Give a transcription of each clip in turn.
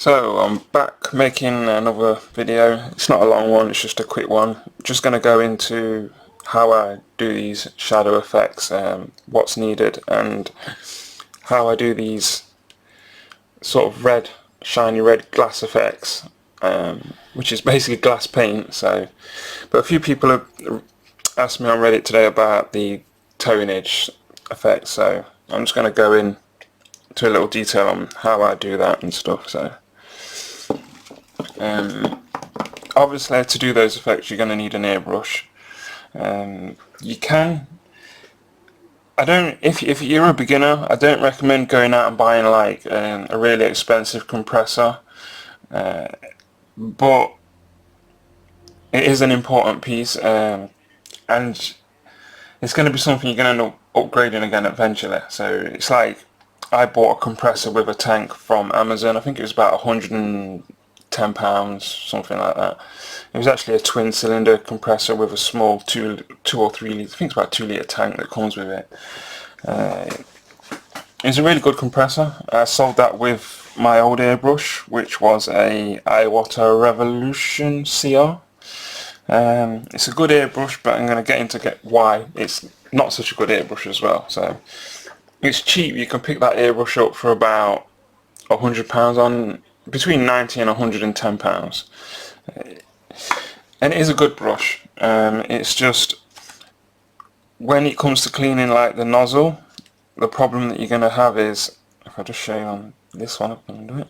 So I'm back making another video. It's not a long one, it's just a quick one. Just going to go into how I do these shadow effects, what's needed, and how I do these sort of red, shiny red glass effects, which is basically glass paint. But a few people have asked me on Reddit today about the toneage effect, so I'm just going to go in to a little detail on how I do that and stuff. Obviously, to do those effects, you're going to need an airbrush. If you're a beginner, I don't recommend going out and buying like a really expensive compressor, but it is an important piece, and it's going to be something you're going to end up upgrading again eventually. So it's like I bought a compressor with a tank from Amazon. I think it was about £110, something like that. It was actually a twin cylinder compressor with a small 2 or 3 litre, I think it's about 2 litre tank that comes with it. It's a really good compressor. I sold that with my old airbrush, which was a Iwata Revolution CR. It's a good airbrush, but I'm going to get into why it's not such a good airbrush as well. So it's cheap. You can pick that airbrush up for about £100 on between £90 and £110, and it is a good brush. It's just when it comes to cleaning like the nozzle, the problem that you're going to have is, if I just show you on this one, I'm going to do it.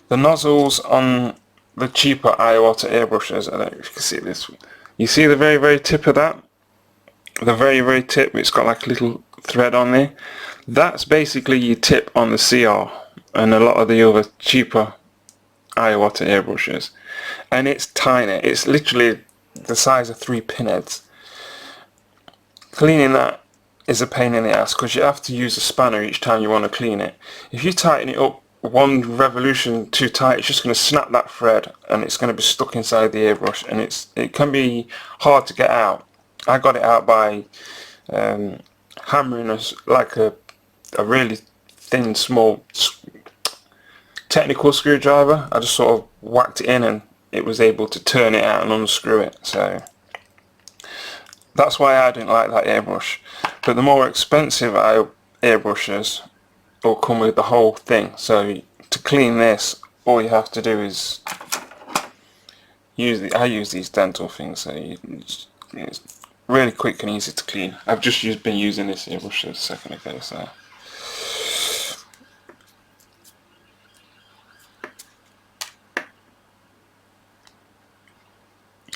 The nozzles on the cheaper Iwata airbrushes, I don't know if you can see this. You see the very tip of that? The very tip, it's got like a little thread on there. That's basically your tip on the CR and a lot of the other cheaper Iwata airbrushes. And it's tiny. It's literally the size of 3 pinheads. Cleaning that is a pain in the ass because you have to use a spanner each time you want to clean it. If you tighten it up one revolution too tight, it's just going to snap that thread and it's going to be stuck inside the airbrush, and it can be hard to get out. I got it out by hammering like a really thin, small technical screwdriver. I just sort of whacked it in and it was able to turn it out and unscrew it. So that's why I didn't like that airbrush. But the more expensive airbrushes will come with the whole thing. So to clean this, all you have to do is I use these dental things, so it's really quick and easy to clean. I've just been using this airbrush a second ago.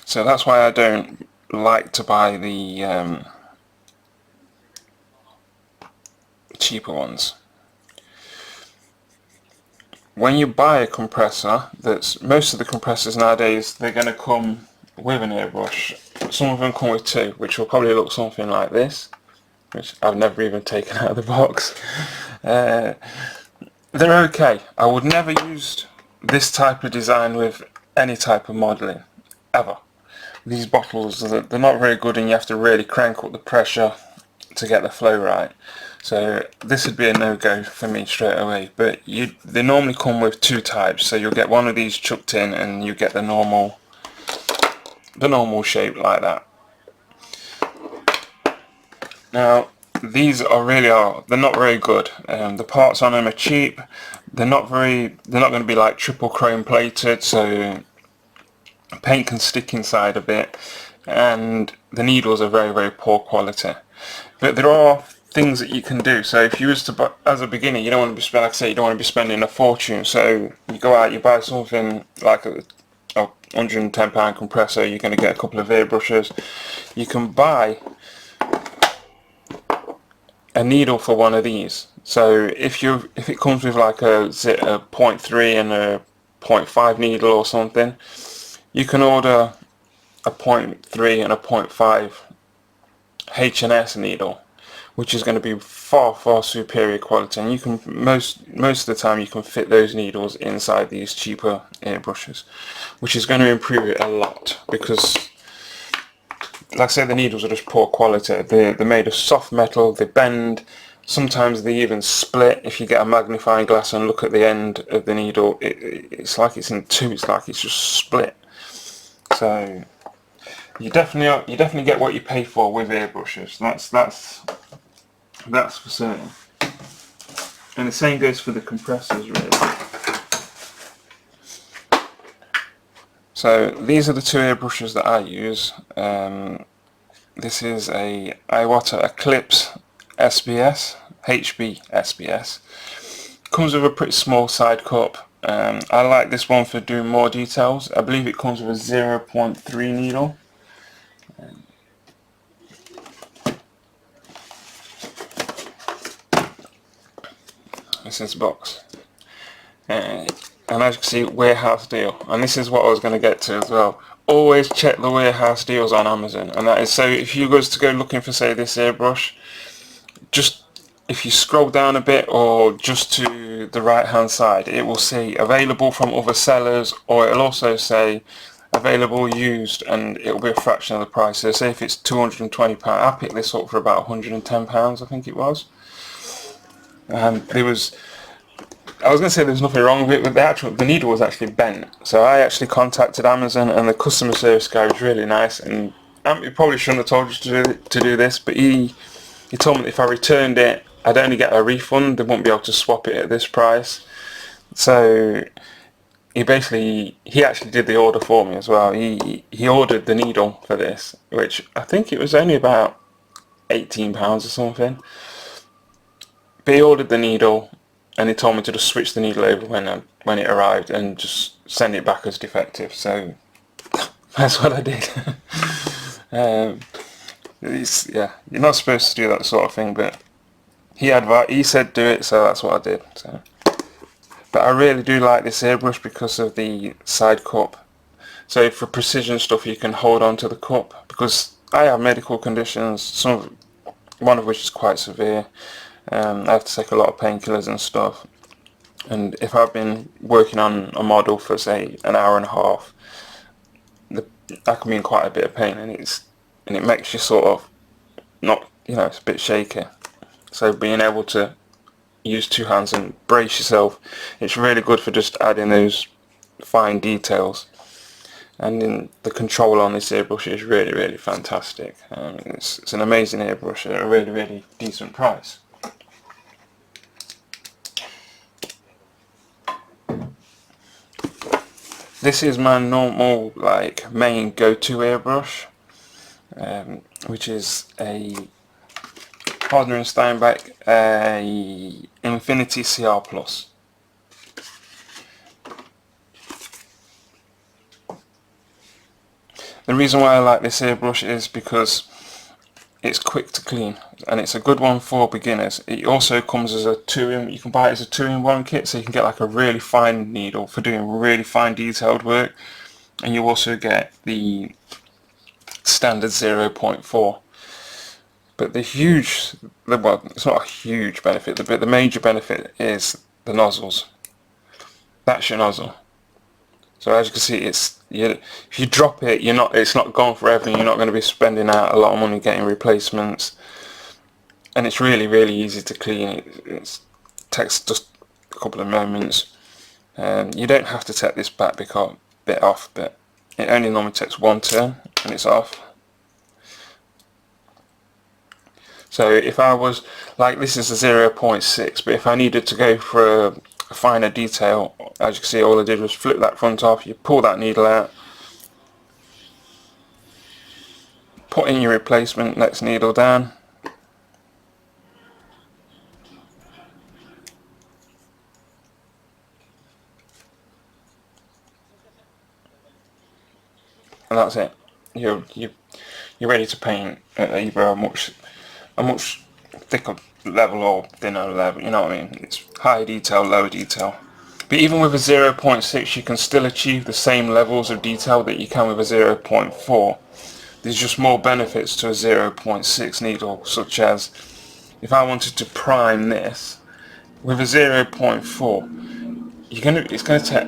So that's why I don't like to buy the cheaper ones. When you buy a compressor, most of the compressors nowadays, they're going to come with an airbrush. Some of them come with 2, which will probably look something like this, which I've never even taken out of the box. They're okay. I would never use this type of design with any type of modelling, ever. These bottles, they're not very good, and you have to really crank up the pressure to get the flow right. So this would be a no-go for me straight away. But they normally come with 2 types, so you'll get one of these chucked in and you get the normal shape like that. Now these they're not very good. The parts on them are cheap. They're not going to be like triple chrome plated, so paint can stick inside a bit, and the needles are very poor quality. But there are things that you can do. So if you was to buy, as a beginner, you don't want to be spending, like I say, you don't want to be spending a fortune. So you go out, you buy something like a £110 compressor. You're going to get a couple of airbrushes. You can buy a needle for one of these. So if it comes with like a 0.3 and a 0.5 needle or something, you can order a 0.3 and a 0.5 H&S needle, which is going to be far superior quality, and you can most of the time you can fit those needles inside these cheaper airbrushes, which is going to improve it a lot, because like I say, the needles are just poor quality. They're made of soft metal, they bend, Sometimes they even split. If you get a magnifying glass and look at the end of the needle, it's like it's in two. It's like it's just split. So you definitely get what you pay for with airbrushes. That's for certain. And the same goes for the compressors, really. So these are the two airbrushes that I use. This is a Iwata Eclipse SBS, HB SBS. Comes with a pretty small side cup. I like this one for doing more details. I believe it comes with a 0.3 needle. This is the box. And as you can see, warehouse deal. And this is what I was going to get to as well. Always check the warehouse deals on Amazon. And that is, so if you was to go looking for, say, this airbrush, just if you scroll down a bit or just to the right hand side, it will say available from other sellers, or it'll also say available used, and it'll be a fraction of the price. So say if it's £220, I picked this up for about £110, I think it was. And I was going to say there's nothing wrong with it, but the needle was actually bent. So I actually contacted Amazon, and the customer service guy was really nice, and he probably shouldn't have told you to do this, but he told me that if I returned it, I'd only get a refund. They wouldn't be able to swap it at this price. So he actually did the order for me as well. He ordered the needle for this, which I think it was only about £18 or something. But he ordered the needle, and he told me to just switch the needle over when it arrived and just send it back as defective. So that's what I did. Yeah, you're not supposed to do that sort of thing, but he said do it, so that's what I did. So, but I really do like this airbrush because of the side cup. So for precision stuff, you can hold on to the cup, because I have medical conditions, one of which is quite severe. I have to take a lot of painkillers and stuff, and if I've been working on a model for, say, an hour and a half, I can be in quite a bit of pain, and it makes you sort of not, it's a bit shaky. So being able to use two hands and brace yourself, it's really good for just adding those fine details. And then the control on this airbrush is really, really fantastic. It's an amazing airbrush at a really, really decent price. This is my normal, main go-to airbrush, which is a Hardner & Steinbeck Infinity CR Plus. The reason why I like this airbrush is because it's quick to clean, and it's a good one for beginners. It also comes as you can buy it as a 2-in-1 kit, so you can get like a really fine needle for doing really fine detailed work, and you also get the standard 0.4. But well, it's not a huge benefit, but the major benefit is the nozzles. That's your nozzle. So as you can see, if you drop it, it's not gone forever, and you're not going to be spending out a lot of money getting replacements. And it's really, really easy to clean. It takes just a couple of moments. You don't have to take this back bit off, but it only normally takes one turn and it's off. So if I was, this is a 0.6, but if I needed to go for a finer detail, as you can see, all I did was flip that front off, you pull that needle out, put in your replacement, next needle down, and that's it. You're ready to paint at either a much thicker level or thinner level, you know what I mean? It's high detail, low detail. But even with a 0.6, you can still achieve the same levels of detail that you can with a 0.4. There's just more benefits to a 0.6 needle, such as if I wanted to prime this with a 0.4, it's going to take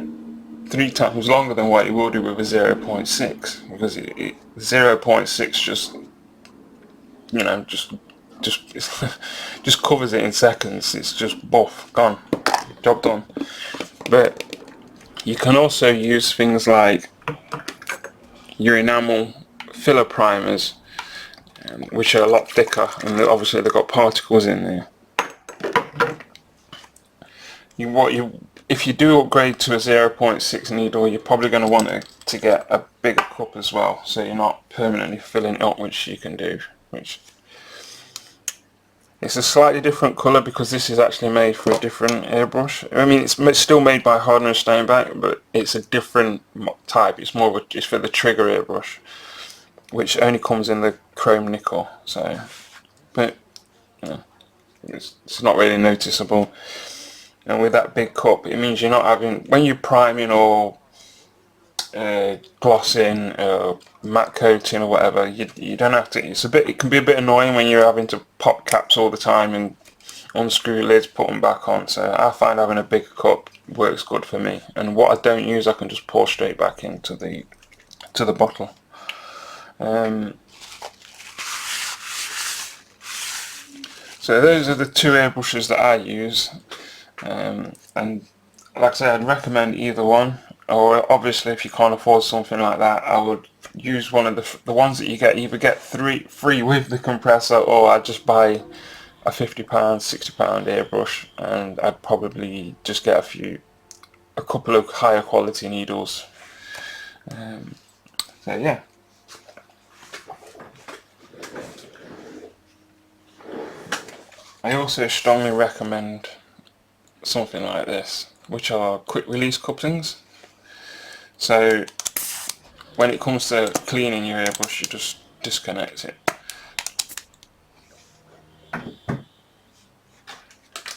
3 times longer than what it will do with a 0.6, because 0.6 just just covers it in seconds. It's just buff, gone, job done. But you can also use things like your enamel filler primers, which are a lot thicker, and obviously they've got particles in there. If you do upgrade to a 0.6 needle, you're probably going to want to get a bigger cup as well, so you're not permanently filling it up, which you can do. It's a slightly different colour because this is actually made for a different airbrush. I mean, it's still made by Hardener Steinbach, but it's a different type. It's it's for the trigger airbrush, which only comes in the chrome nickel. So, but you know, it's not really noticeable. And with that big cup, it means you're not having, when you're priming or glossing, matte coating or whatever, you don't have to. It can be a bit annoying when you're having to pop caps all the time and unscrew lids, put them back on. So I find having a bigger cup works good for me. And what I don't use, I can just pour straight back into the bottle. So those are the two airbrushes that I use. And like I say, I'd recommend either one, or obviously if you can't afford something like that, I would use one of the ones that you get, either get free with the compressor, or I'd just buy a £50, £60 airbrush, and I'd probably just get a couple of higher quality needles. So yeah. I also strongly recommend something like this, which are quick release couplings. So when it comes to cleaning your airbrush, you just disconnect it.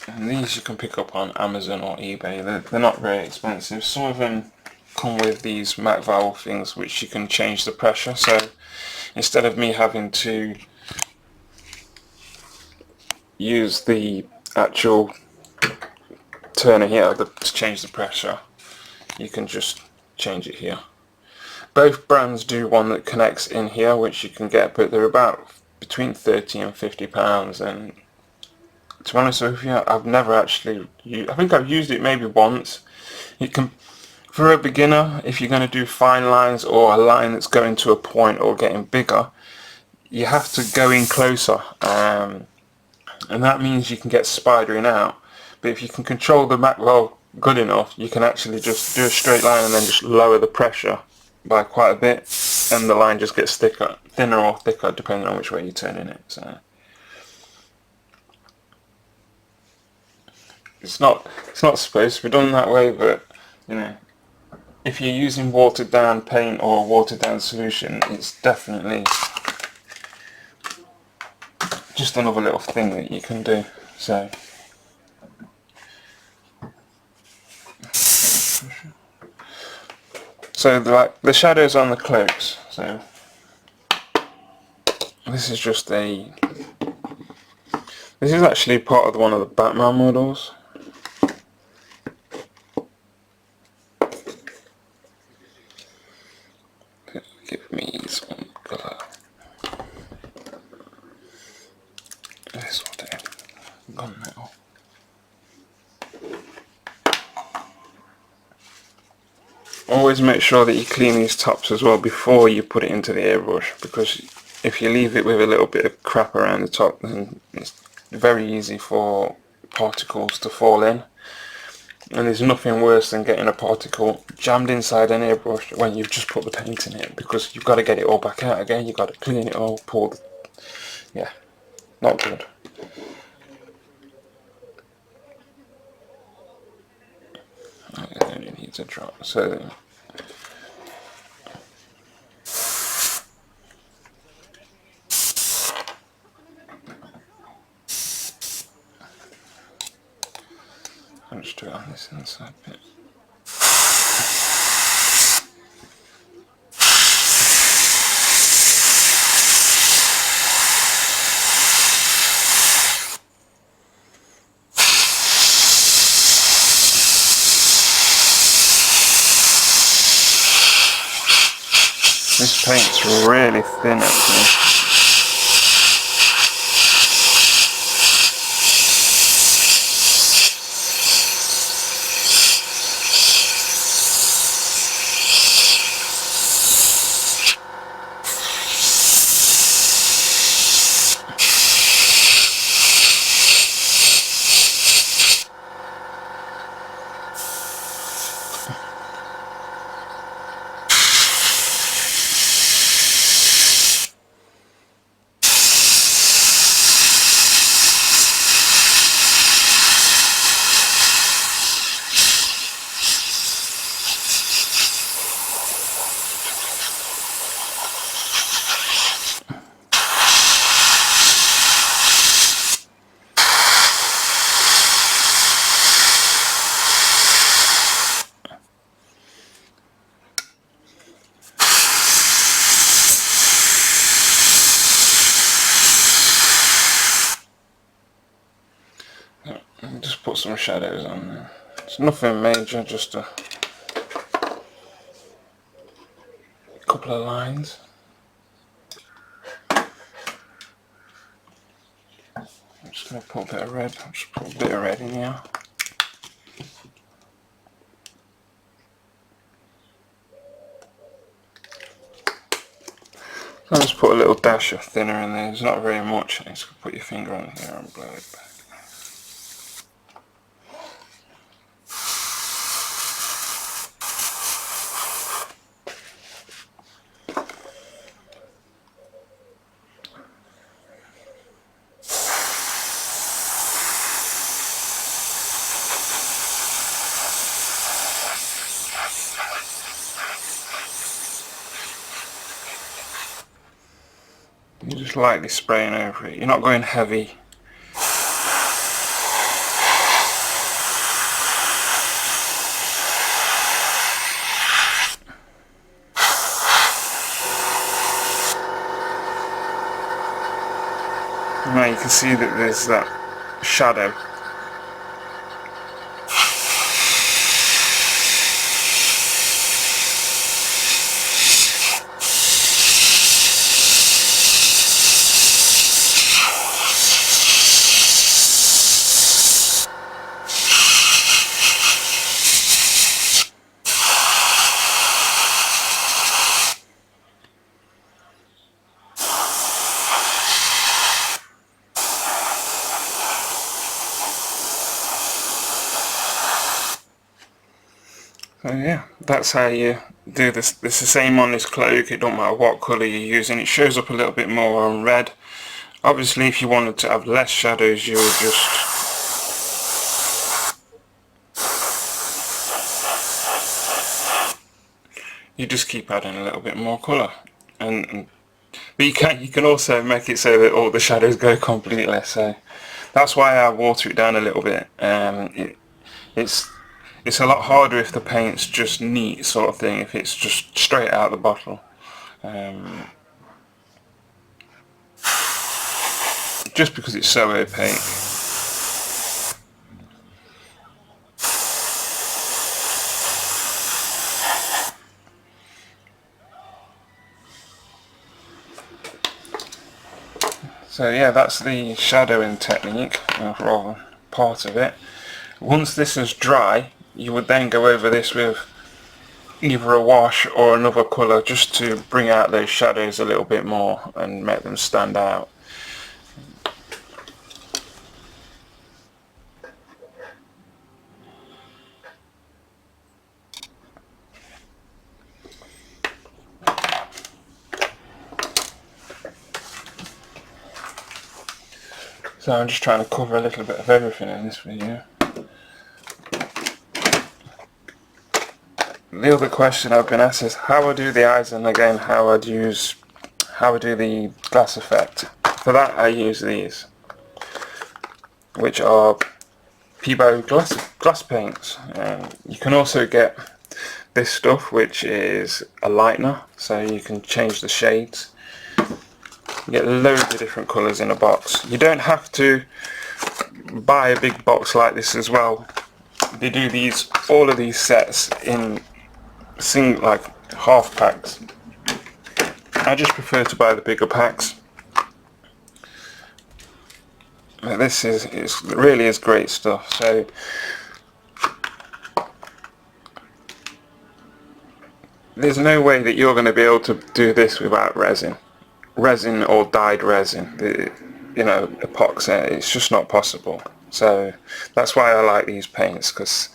And these you can pick up on Amazon or eBay. They're not very expensive. Some of them come with these Mac valve things which you can change the pressure. So instead of me having to use the actual turner here to change the pressure, you can just change it here. Both brands do one that connects in here, which you can get, but they're about between £30 and £50. And to be honest with you, I've never actually I think I've used it maybe once. You can, for a beginner, if you're going to do fine lines or a line that's going to a point or getting bigger, you have to go in closer, and that means you can get spidering out. But if you can control the Mac valve good enough, you can actually just do a straight line and then just lower the pressure by quite a bit, and the line just gets thinner or thicker depending on which way you're turning it. So it's not supposed to be done that way, but you know, if you're using watered down paint or watered down solution, it's definitely just another little thing that you can do. So the shadows on the cloaks. So this is just this is actually part of one of the Batman models. Give me some colour. This will do. Gunmetal. Always make sure that you clean these tops as well before you put it into the airbrush, because if you leave it with a little bit of crap around the top, then it's very easy for particles to fall in. And there's nothing worse than getting a particle jammed inside an airbrush when you've just put the paint in it, because you've got to get it all back out again, you've got to clean it all, yeah, not good. It only needs a drop, so I'll just do it on this inside bit. This paint's really thin actually. put some shadows on there. It's nothing major, just a couple of lines. I'm just going to put a bit of red. I'll just put a bit of red in here. I'll just put a little dash of thinner in there. There's not very much. You just put your finger on here and blow it back. You're just lightly spraying over it. You're not going heavy. Now you can see that there's that shadow. So yeah, that's how you do this. It's the same on this cloak. It don't matter what colour you're using. It shows up a little bit more on red. Obviously, if you wanted to have less shadows, you would just keep adding a little bit more colour. But you can also make it so that all the shadows go completely. So that's why I water it down a little bit. It's a lot harder if the paint's just neat sort of thing, if it's just straight out the bottle. Just because it's so opaque. So yeah, that's the shadowing technique, or rather part of it. Once this is dry, you would then go over this with either a wash or another colour just to bring out those shadows a little bit more and make them stand out. So I'm just trying to cover a little bit of everything in this video. The other question I've been asked is how I do the eyes, and again how I do the glass effect. For that I use these, which are Peebo glass paints. You can also get this stuff, which is a lightener, so you can change the shades. You get loads of different colours in a box. You don't have to buy a big box like this as well. They do all of these sets in like half packs. I just prefer to buy the bigger packs. But this really is great stuff. So there's no way that you're going to be able to do this without resin or dyed resin. You know, epoxy. It's just not possible. So that's why I like these paints, because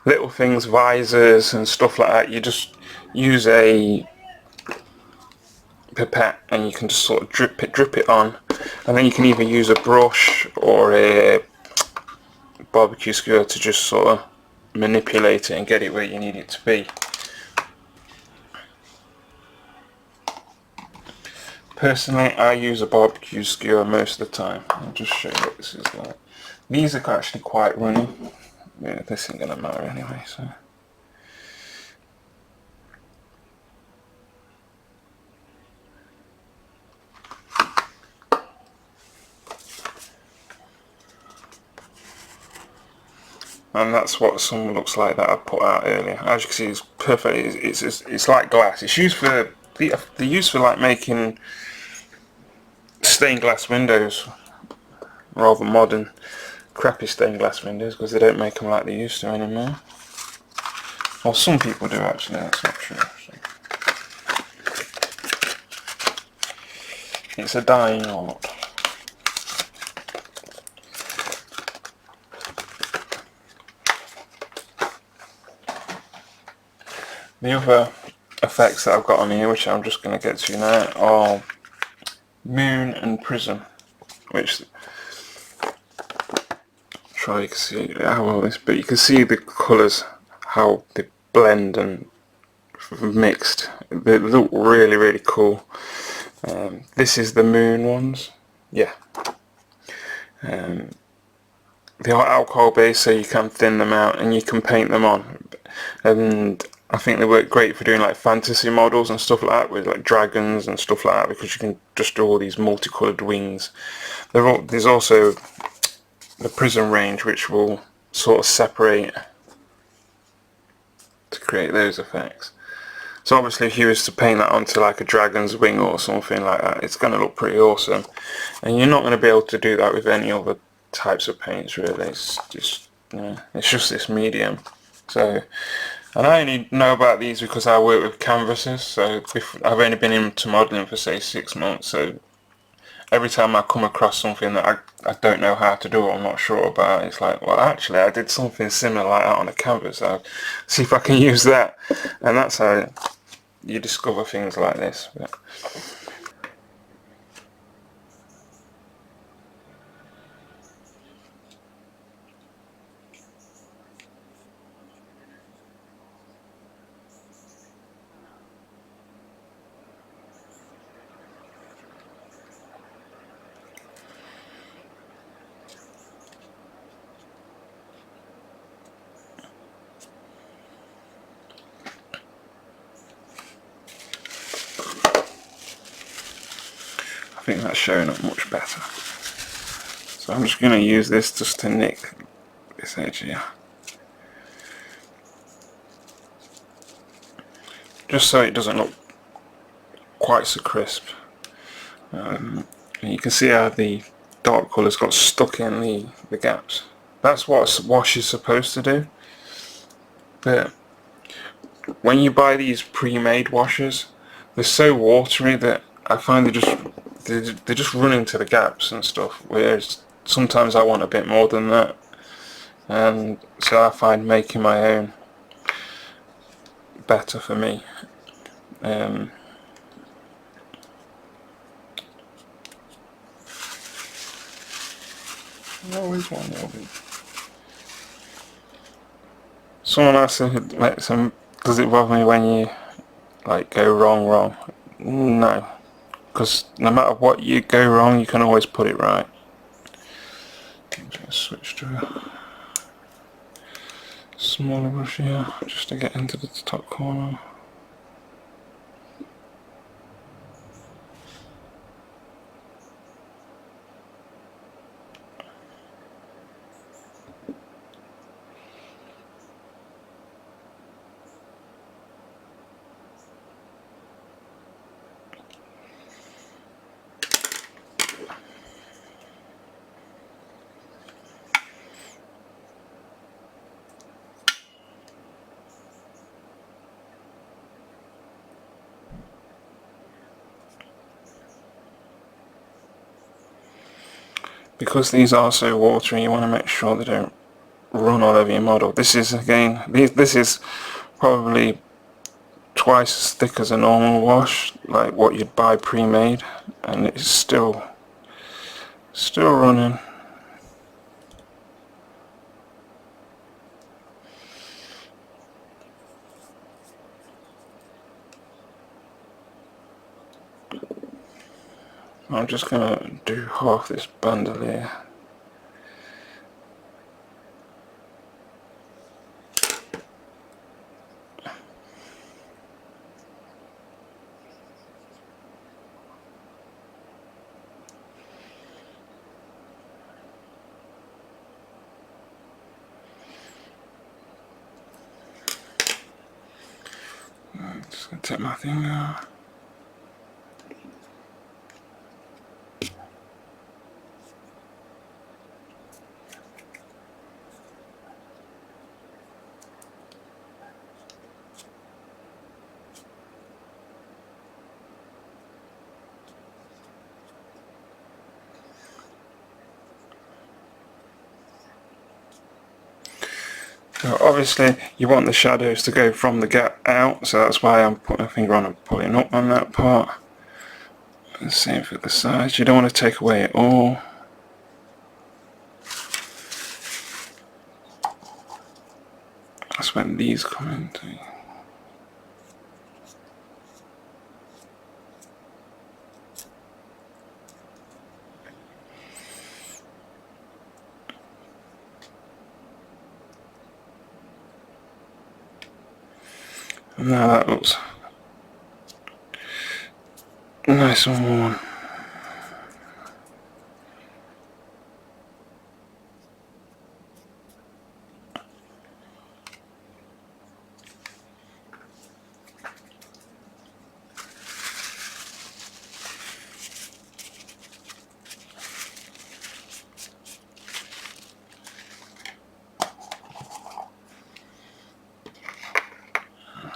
little things, visors and stuff like that, you just use a pipette and you can just sort of drip it on, and then you can either use a brush or a barbecue skewer to just sort of manipulate it and get it where you need it to be. Personally, I use a barbecue skewer most of the time. I'll just show you what this is like. These are actually quite runny. Yeah, this ain't gonna matter anyway, so. and that's what some looks like that I put out earlier. As you can see, it's perfect. It's like glass. It's used for they're used for like making stained glass windows, rather modern, crappy stained glass windows, because they don't make them like they used to anymore. Well, some people do actually. That's not true. Actually. It's a dying art. The other effects that I've got on here, which I'm just going to get to now, are moon and prism, which try you can see how well this, but you can see the colours, how they blend and mixed. They look really, really cool. This is the moon ones, yeah. They are alcohol based, so you can thin them out and you can paint them on, and I think they work great for doing like fantasy models and stuff like that, with like dragons and stuff like that, because you can just do all these multicoloured wings. There's also the prism range, which will sort of separate to create those effects. So obviously if you was to paint that onto like a dragon's wing or something like that, it's going to look pretty awesome, and you're not going to be able to do that with any other types of paints really. It's just, you know, it's just this medium. So, and I only know about these because I work with canvases, so I've only been into modelling for say 6 months, so every time I come across something that I don't know how to do or I'm not sure about, it's like, well actually I did something similar like that on a canvas, so see if I can use that, and that's how you discover things like this. But I think that's showing up much better. So I'm just going to use this just to nick this edge here, just so it doesn't look quite so crisp. And you can see how the dark colours got stuck in the gaps. That's what wash is supposed to do. But when you buy these pre-made washes, they're so watery that I find they just run into the gaps and stuff, whereas sometimes I want a bit more than that, and so I find making my own better for me. Always one little bit. Someone asked if does it bother me when you like go wrong? No, because no matter what you go wrong, you can always put it right. I'm just going to switch to a smaller brush here, just to get into the top corner. Because these are so watery, you want to make sure they don't run all over your model. This is again, this is probably twice as thick as a normal wash, like what you'd buy pre-made, and it's still running. I'm just gonna do half this bandolier. I'm just going to take my thing out. So obviously you want the shadows to go from the gap out, so that's why I'm putting my finger on and pulling up on that part. And same for the sides, you don't want to take away it all. That's when these come into. And now that looks nice and worn.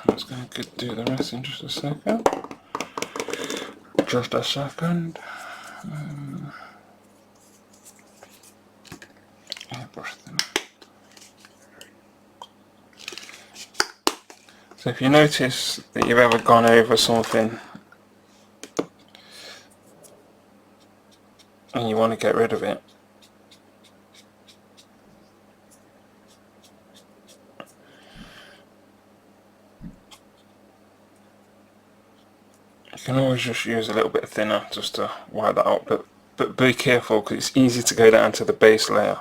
I'm just going to do the rest in just a second. Just a second. Airbrush them. So if you notice that you've ever gone over something and you want to get rid of it, you can always just use a little bit thinner just to wipe that out, but be careful because it's easy to go down to the base layer,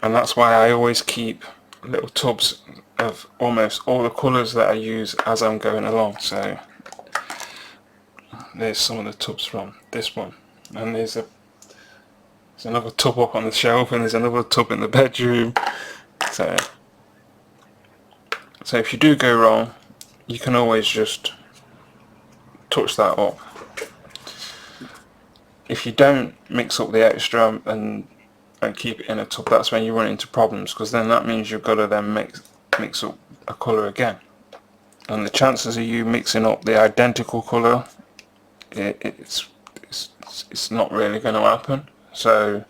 and that's why I always keep little tubs of almost all the colours that I use as I'm going along. So there's some of the tubs from this one, and there's another tub up on the shelf, and there's another tub in the bedroom. So if you do go wrong, you can always just touch that up. If you don't mix up the extra and keep it in a tub, that's when you run into problems, because then that means you've got to then mix up a colour again, and the chances of you mixing up the identical colour, it's not really going to happen. So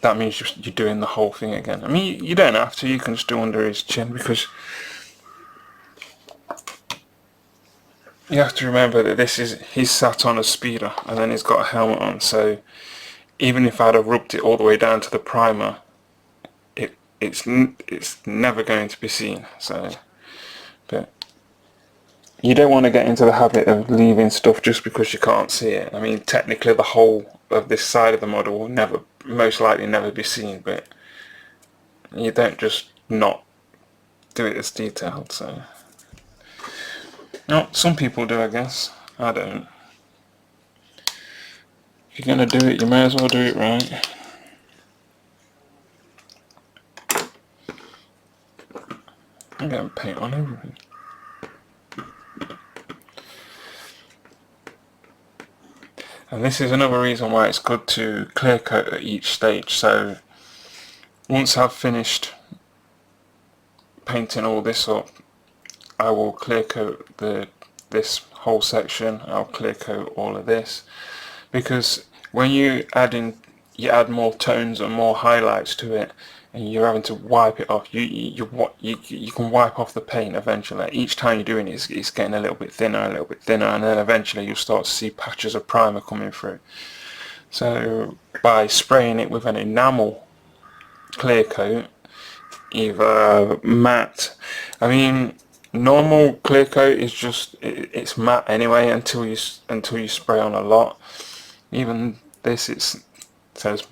that means you're doing the whole thing again. I mean, you don't have to, you can just do under his chin, because you have to remember that he's sat on a speeder and then he's got a helmet on, so even if I'd have rubbed it all the way down to the primer, it's never going to be seen. So, but you don't want to get into the habit of leaving stuff just because you can't see it. I mean, technically the whole of this side of the model will most likely never be seen, but you don't just not do it as detailed. So, no, some people do, I guess. I don't. If you're going to do it, you may as well do it right. I'm getting paint on everything. And this is another reason why it's good to clear coat at each stage. So once I've finished painting all this up, I will clear coat this whole section. I'll clear coat all of this, because when you add more tones and more highlights to it, and you're having to wipe it off, you can wipe off the paint eventually. Each time you're doing it, it's getting a little bit thinner, and then eventually you'll start to see patches of primer coming through. So by spraying it with an enamel clear coat, either matte, I mean, normal clear coat is just it's matte anyway until you spray on a lot. Even this, it says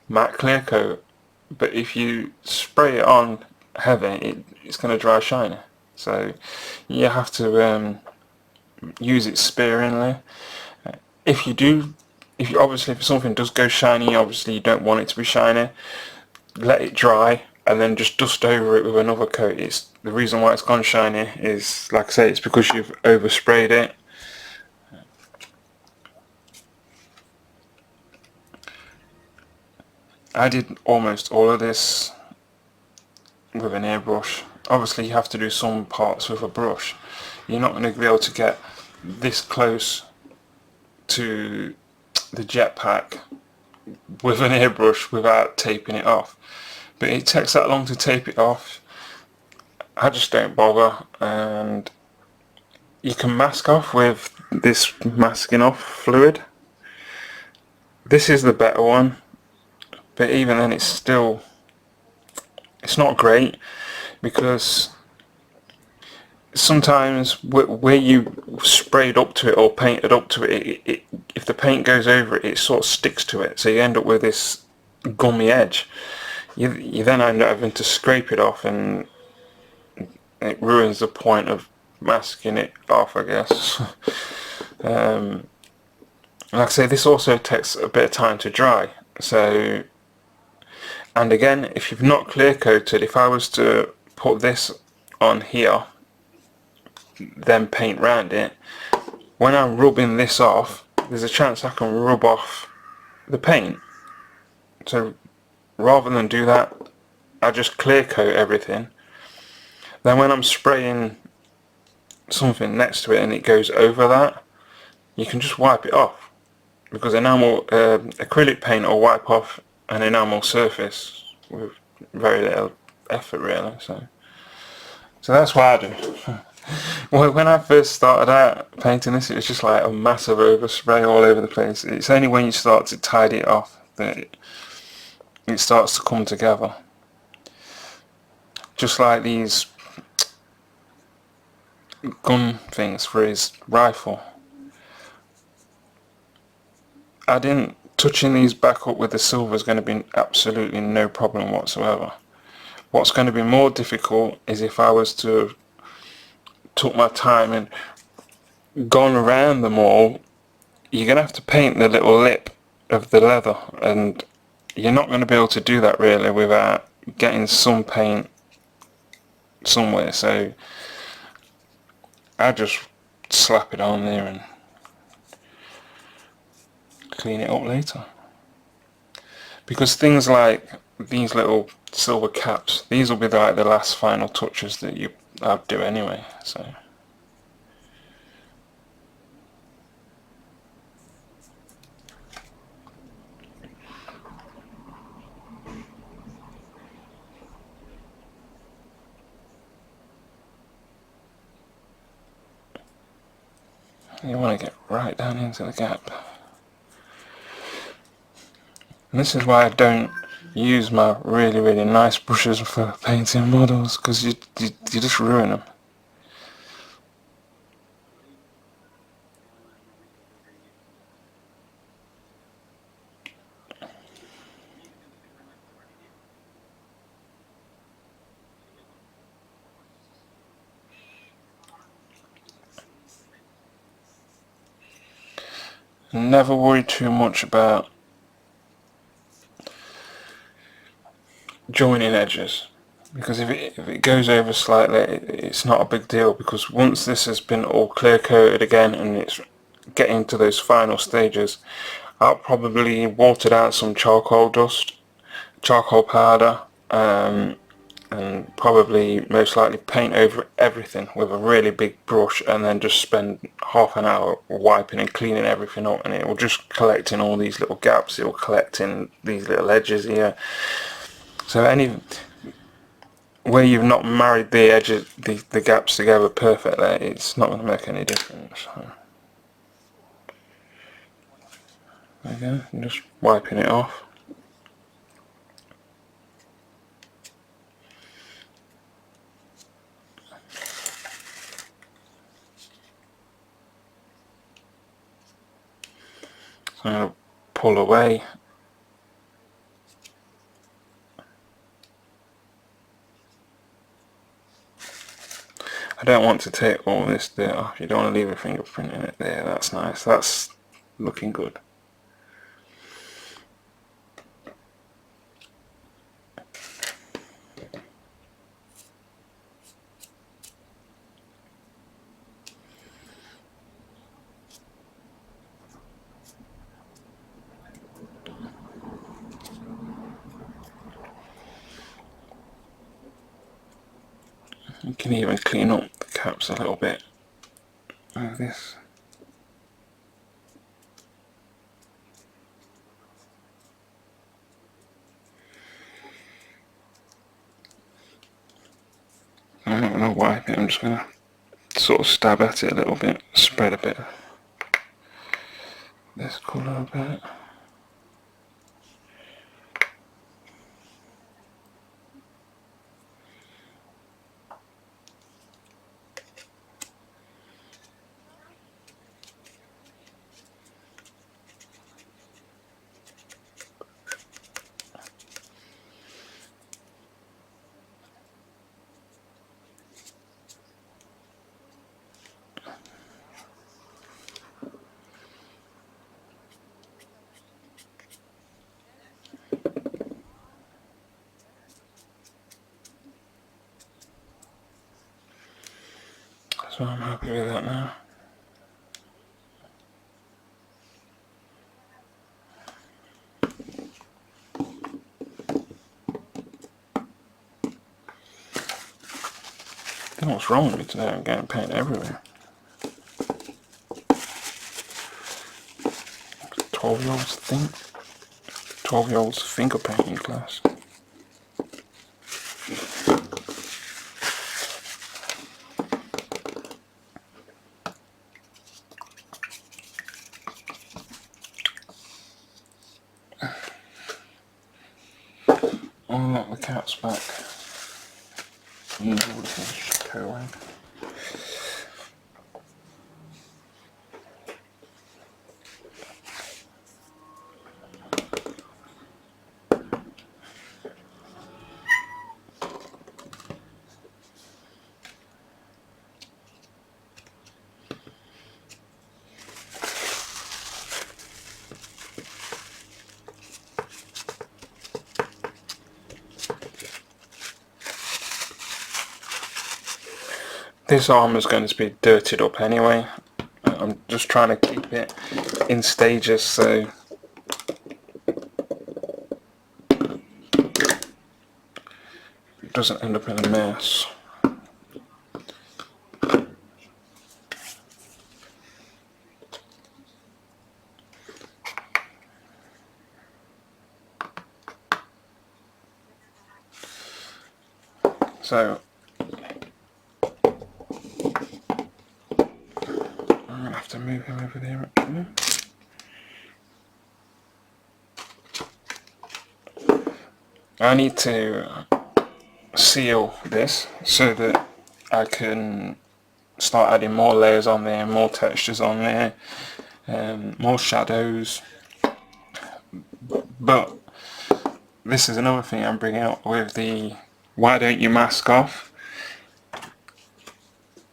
matte clear coat, but if you spray it on heavy, it's going to dry shiny. So you have to use it sparingly. If obviously if something does go shiny, obviously you don't want it to be shiny. Let it dry and then just dust over it with another coat. It's the reason why it's gone shiny is, like I say, it's because you've oversprayed it. I did almost all of this with an airbrush. Obviously you have to do some parts with a brush. You're not going to be able to get this close to the jetpack with an airbrush without taping it off. But it takes that long to tape it off. I just don't bother, and you can mask off with this masking off fluid. This is the better one, but even then it's not great, because sometimes where you sprayed up to it or painted up to it, if the paint goes over it, it sort of sticks to it, so you end up with this gummy edge. You then end up having to scrape it off, and it ruins the point of masking it off, I guess. Like I say, this also takes a bit of time to dry, so, and again, if you've not clear coated, if I was to put this on here, then paint round it, when I'm rubbing this off, there's a chance I can rub off the paint. So rather than do that, I just clear coat everything. Then when I'm spraying something next to it and it goes over that, you can just wipe it off, because acrylic paint will wipe off an enamel surface with very little effort, really. So that's what I do. Well, when I first started out painting this, it was just like a massive overspray all over the place. It's only when you start to tidy it off that it starts to come together. Just like these gun things for his rifle. Touching these back up with the silver is going to be absolutely no problem whatsoever. What's going to be more difficult is if I was to took my time and gone around them all. You're going to have to paint the little lip of the leather, and you're not going to be able to do that really without getting some paint somewhere, so I just slap it on there and clean it up later. Because things like these little silver caps, these will be like the last final touches that I'd do anyway, so. You want to get right down into the gap. And this is why I don't use my really nice brushes for painting models, because you just ruin them. Never worry too much about joining edges, because if it goes over slightly, it's not a big deal, because once this has been all clear coated again and it's getting to those final stages, I'll probably water down some charcoal powder, and probably most likely paint over everything with a really big brush, and then just spend half an hour wiping and cleaning everything up, and it will just collect in all these little gaps, it will collect in these little edges here. So where you've not married the edges, the gaps together perfectly, it's not going to make any difference. So there you go, I'm just wiping it off. So I'm going to pull away. I don't want to take all this dirt off. You don't want to leave a fingerprint in it there. That's nice. That's looking good. You can even clean up the caps a little bit like this. I'm not going to wipe it, I'm just going to sort of stab at it a little bit, spread a bit of this colour a bit. So I'm happy with that now. I don't know what's wrong with me today, I'm getting paint everywhere. 12-year-olds finger painting class. Unlock the caps back. Use all the coating. This arm is going to be dirtied up anyway. I'm just trying to keep it in stages so it doesn't end up in a mess. So I'm going to have to move him over there actually. I need to seal this so that I can start adding more layers on there, more textures on there, more shadows. But this is another thing I'm bringing up with the why don't you mask off.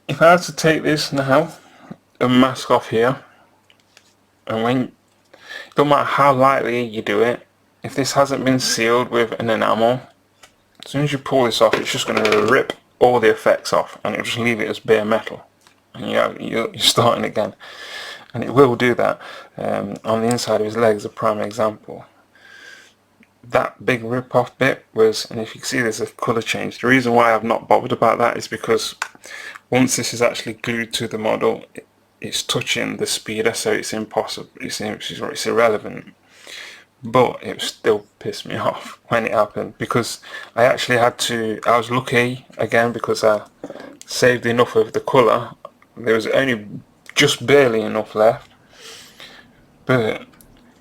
If I had to take this now and mask off here, and when, no matter how lightly you do it, if this hasn't been sealed with an enamel, as soon as you pull this off, it's just going to rip all the effects off and it'll just leave it as bare metal. And you're starting again. And it will do that. On the inside of his legs, a prime example. That big rip-off bit was, and if you can see there's a colour change. The reason why I've not bothered about that is because once this is actually glued to the model, it's touching the speeder, so it's impossible, it's irrelevant. But it still pissed me off when it happened, because I was lucky again because I saved enough of the colour. There was only just barely enough left. But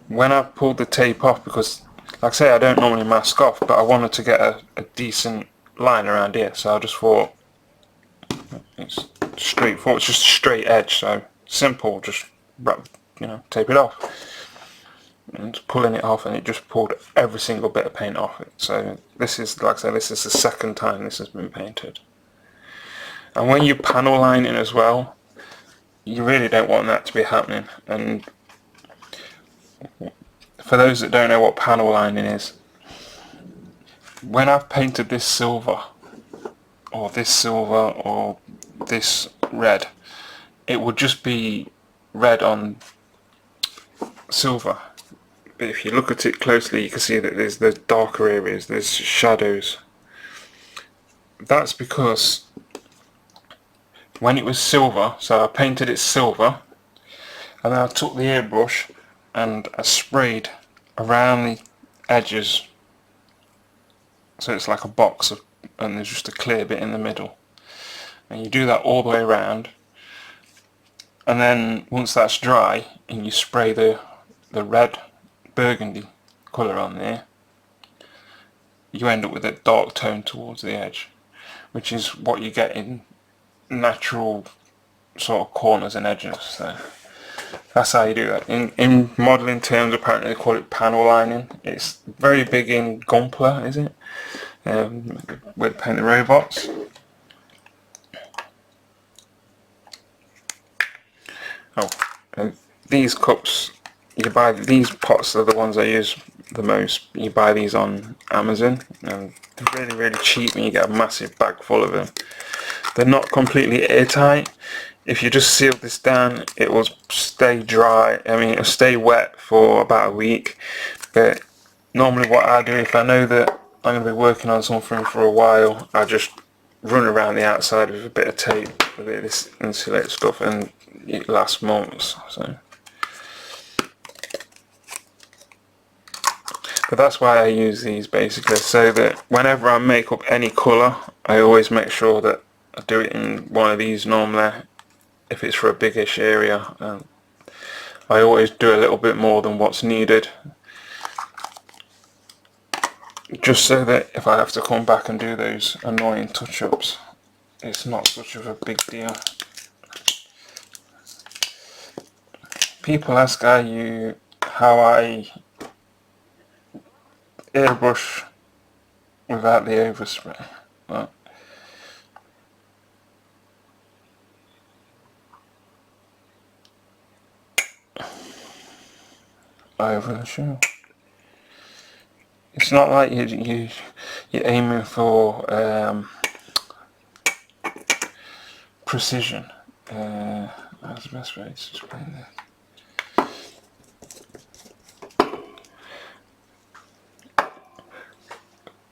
when I pulled the tape off, because like I say, I don't normally mask off, but I wanted to get a decent line around here, so I just thought it's straightforward, it's just a straight edge, so simple, just tape it off. And pulling it off, and it just pulled every single bit of paint off it. So this is, like I say, this is the second time this has been painted. And when you panel lining as well, you really don't want that to be happening. And for those that don't know what panel lining is, when I've painted this silver, or this red, it would just be red on silver. But if you look at it closely, you can see that there's darker areas, there's shadows. That's because when it was silver, so I painted it silver, and then I took the airbrush and I sprayed around the edges, so it's like a box of, and there's just a clear bit in the middle, and you do that all the way around, and then once that's dry and you spray the red burgundy colour on there, you end up with a dark tone towards the edge, which is what you get in natural sort of corners and edges. So that's how you do that. In modelling terms, apparently they call it panel lining. It's very big in Gunpla, is it? Where they paint the robots. Oh, and these cups, you buy these pots, are the ones I use the most. You buy these on Amazon, and they're really cheap, and you get a massive bag full of them. They're not completely airtight. If you just seal this down, it will stay dry. I mean, it'll stay wet for about a week. But normally what I do, if I know that I'm going to be working on something for a while, I just run around the outside with a bit of tape, a bit of this insulated stuff, and it lasts months. So, but that's why I use these basically, so that whenever I make up any colour, I always make sure that I do it in one of these normally. If it's for a biggish area, I always do a little bit more than what's needed, just so that if I have to come back and do those annoying touch-ups, it's not such of a big deal. People ask how I airbrush without the overspray. Well, over the show. It's not like you're aiming for precision. That's the best way to explain this.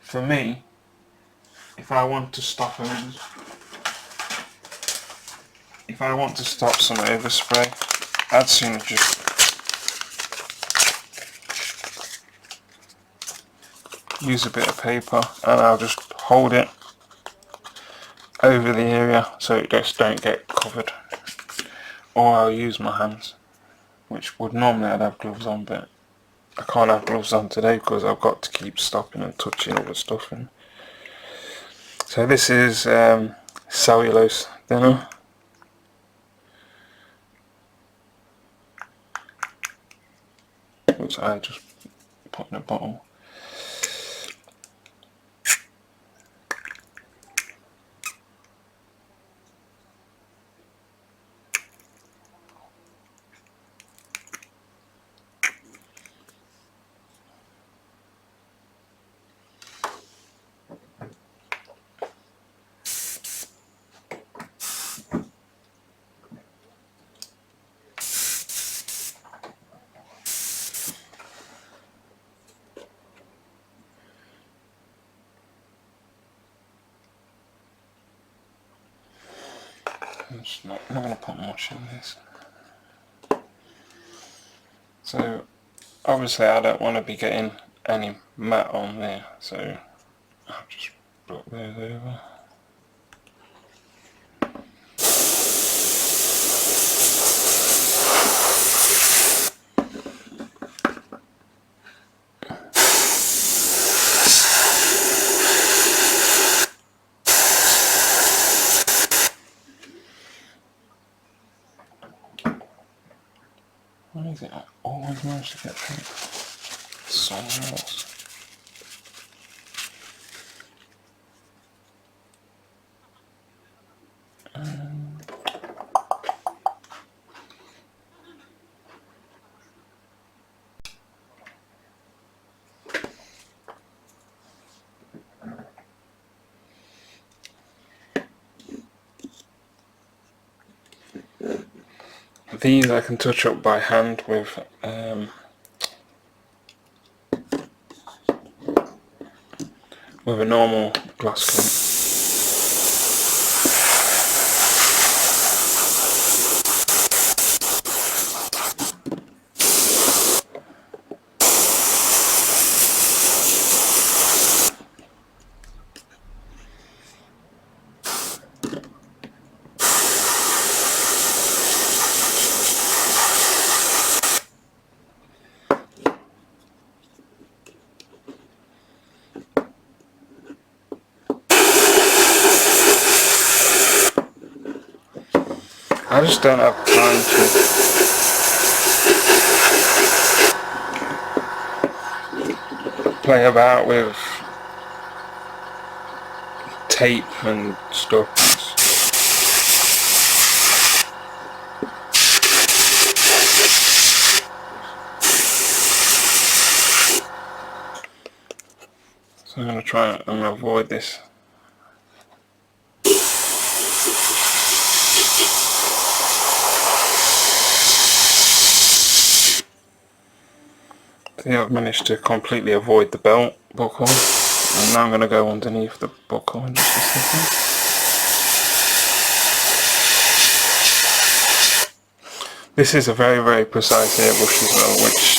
For me, if I want to stop some overspray, I'd sooner just use a bit of paper, and I'll just hold it over the area so it just don't get covered. Or I'll use my hands, which would normally I'd have gloves on, but I can't have gloves on today because I've got to keep stopping and touching other stuff. And so this is cellulose thinner. Which I just put in a bottle. I'm just not going to put much in this. So obviously I don't want to be getting any matte on there, so I'll just put those over. What is it? I always manage to get paint somewhere else. These I can touch up by hand with a normal glass clamp. I just don't have time to play about with tape and stuff. So I'm going to try and avoid this. See, I've managed to completely avoid the belt buckle, and now I'm going to go underneath the buckle in just a second. This is a very, very precise airbrush as well, which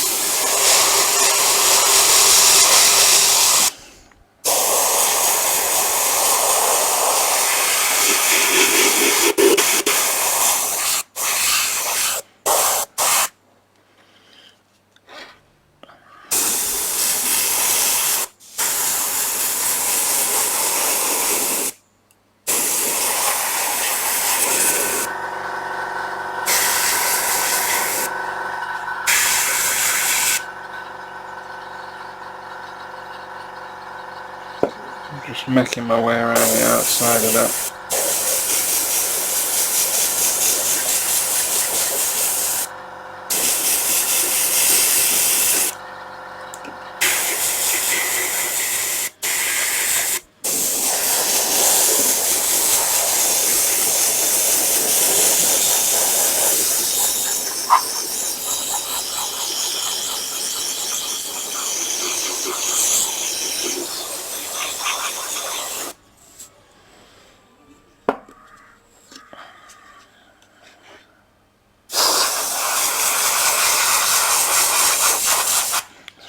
just making my way around the outside of that.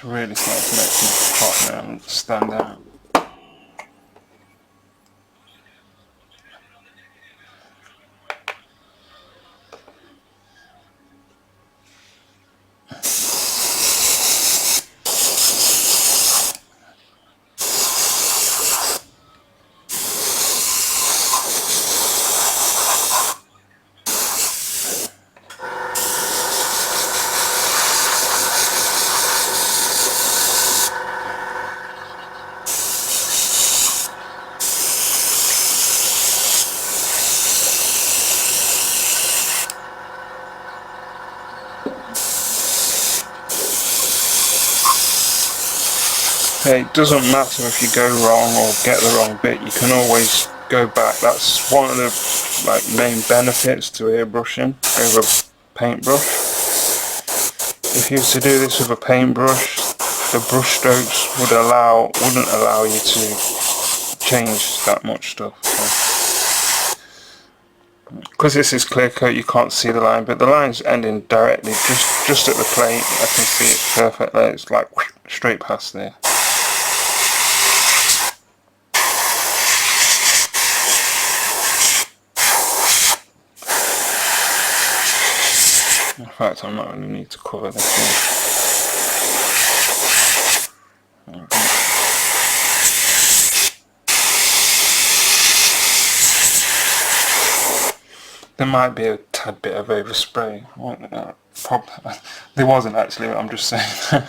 Really starting to make some pop now and stand out. It doesn't matter if you go wrong or get the wrong bit, you can always go back. That's one of the main benefits to airbrushing over paintbrush. If you were to do this with a paintbrush, the brush strokes wouldn't allow you to change that much stuff. So, because this is clear coat, you can't see the line, but the line's ending directly just at the plate. I can see it perfectly. It's like straight past there. In fact, I'm not going to need to cover this one. There might be a tad bit of overspray. There wasn't actually, I'm just saying.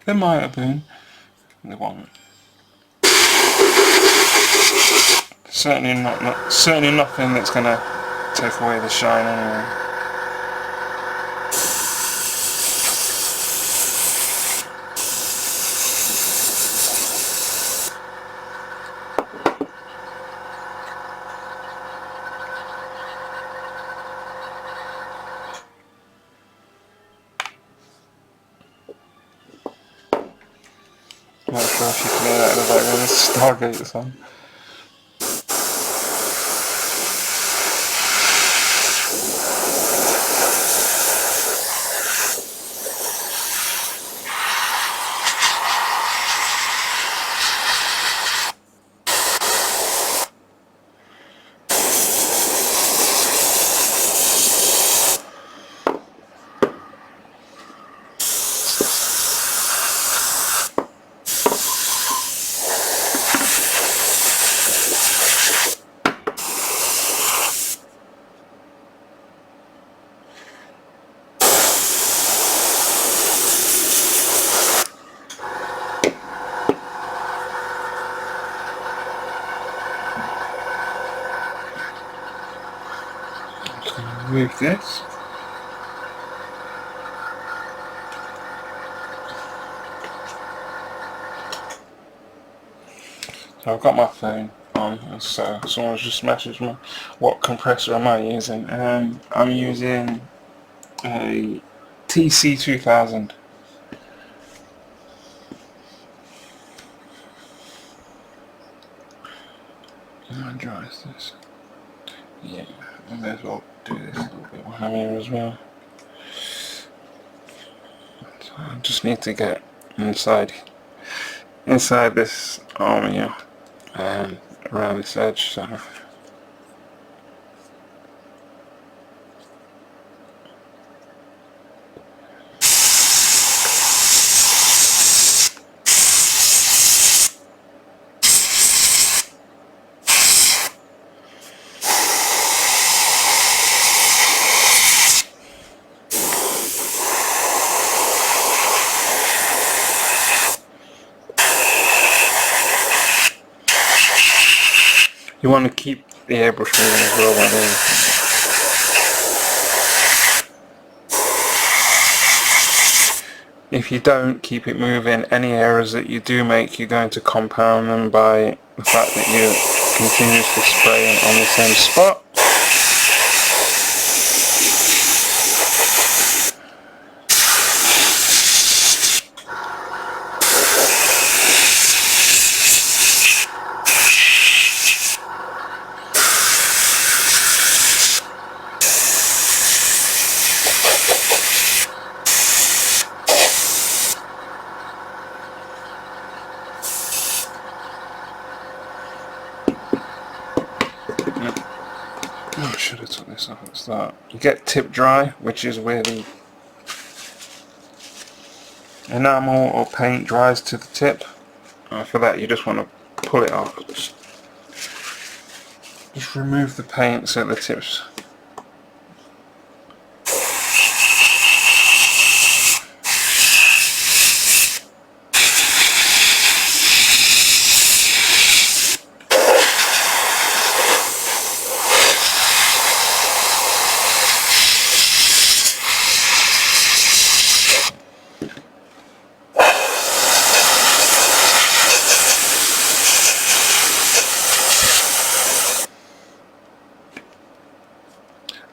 There might have been. There wasn't. Certainly nothing that's going to take away the shine anyway. Not sure if you can hear that in the background, there's Stargate on. remove this. So I've got my phone on, and so someone's just messaged me, what compressor am I using? I'm using a TC2000. How dry is this? Yeah, I may as well do this a little bit while I'm here as well. So I just need to get inside this arm here and around this edge. So you want to keep the airbrush moving as well while doing it. If you don't keep it moving, any errors that you do make, you're going to compound them by the fact that you're continuously spraying on the same spot. Oh, I should have took this off at the start. You get tip dry, which is where the enamel or paint dries to the tip. For that you just want to pull it off. Just remove the paint so the tips.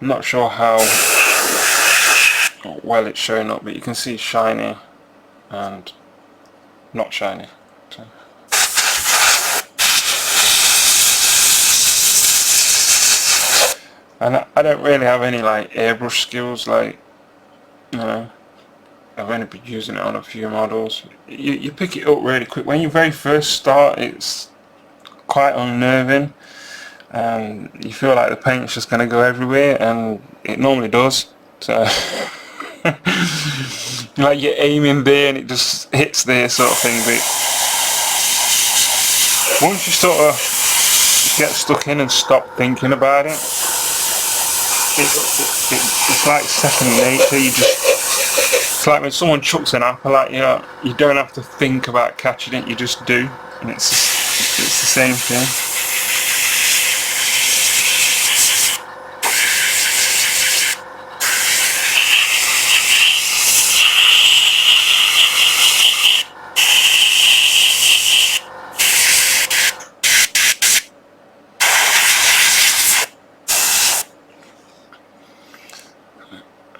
I'm not sure how well it's showing up, but you can see shiny and not shiny. So. And I don't really have any like airbrush skills, like, you know, I've only been using it on a few models. You pick it up really quick. When you very first start, it's quite unnerving. And you feel like the paint's just going to go everywhere, and it normally does. So like you're aiming there and it just hits there, sort of thing. But once you sort of get stuck in and stop thinking about it, it's like second nature. It's like when someone chucks an apple at you, you don't have to think about catching it, you just do, and it's the same thing.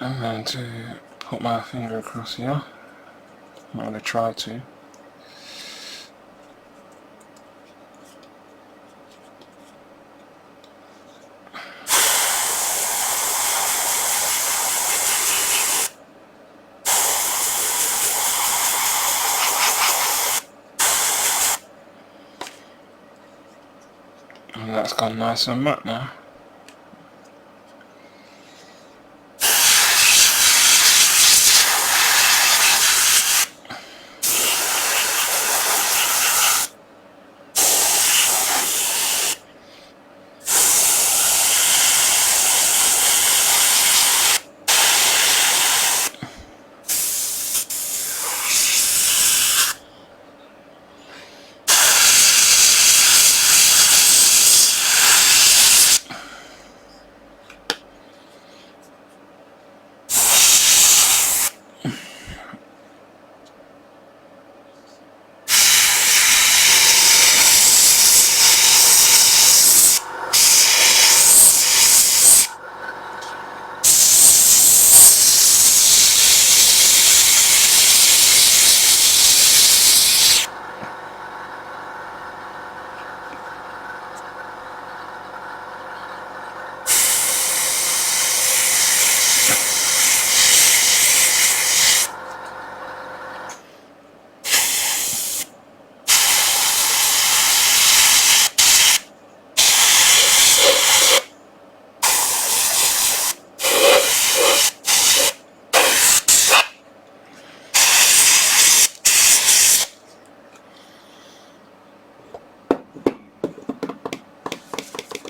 I'm going to put my finger across here. I'm going to try to. And that's gone nice and matte now.